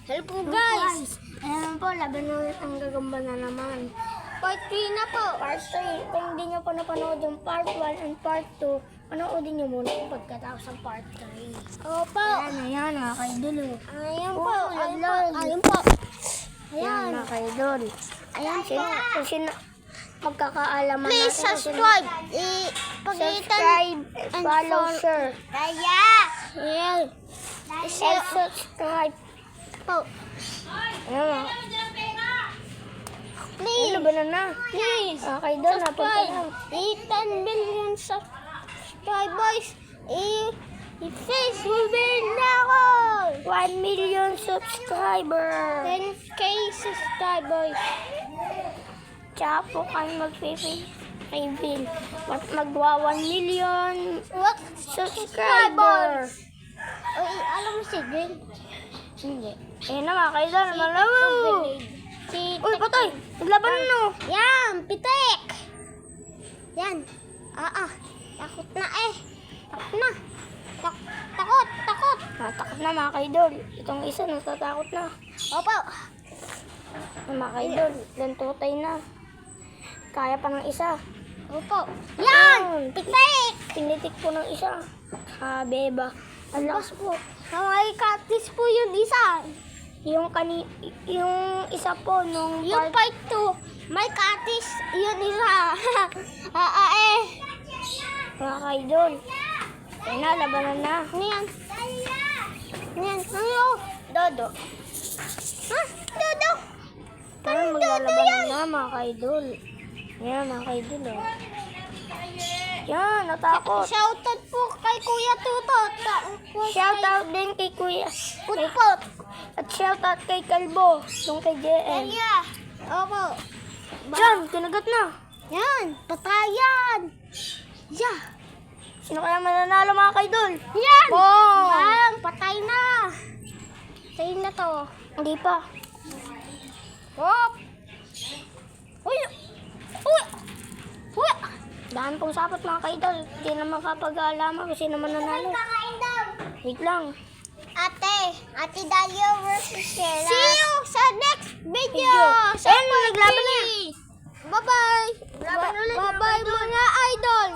Hello po guys! Ayan po, laban na ang gagamba na naman. Part 3 na po. Part 3, kung hindi nyo pa napanood yung part 1 and part 2, panoodin nyo muna yung pagkatapos ng part 3. Opo. Ayan, mga kaidol. Ayan po. Oh, Ayan po. Lord. Ayan po. Ayan, mga kaidol. Ayan, kung sino magkakaalaman Please natin. subscribe. Subscribe and follow, sir. Kaya. Ayan. And subscribe Po. Ayan, Please. ano ba na? Please. Mga kaidol, napunta Subscribe. na. 10 million subscribers. I-face na ako. 1 million subscribers. 10k subscribers. Tsaka po kayo mag-reveal. Magwa 1 million What? subscribers. Uy, alam mo si Gwen? Hindi. Eh na mga kaidol, malawo. Si Uy, patay. Naglaban na no. Yan, pitik. Yan. Takot na eh. Takot na. Takot. Natakot na mga kaidol. Itong isa natatakot na. Opo. Mga kaidol, lantutay na. Kaya pa ng isa. Opo. Yan, pitik. Pinitik po ng isa. Beba. Ang lakas po. May katis po yung isa. Yung isa po nung Yung part 2, may katis yun isa. mga kaidol. Ayun na, labanan na. Ano yan? Ano yan? Ano? Dodo. Ha? Dodo? Parang maglalabanan na mga kaidol. Yan mga kaidol. Oh. Yan, natakot. Shoutout po kay Kuya Tutot. Shoutout din kay Kuya. Putpot. At shoutout kay Kalbo. Yung kay JL. Kaya. Opo. Yan, kinagat na. Yan. Patayan. Yeah. Sino kaya mananalo mga kaidol? Yan. Bong! Bang, patay na. Patay na to. Hindi pa. Hop. Uy. Uy. Uy. Daan pong sapat mga kaidol. Hindi na makapag-aalaman kung sino mananalo. Wait lang. Ate Dalia versus Sheila. See you sa next video. Ayun, naglaban na. Bye-bye. Bye-bye muna, idol.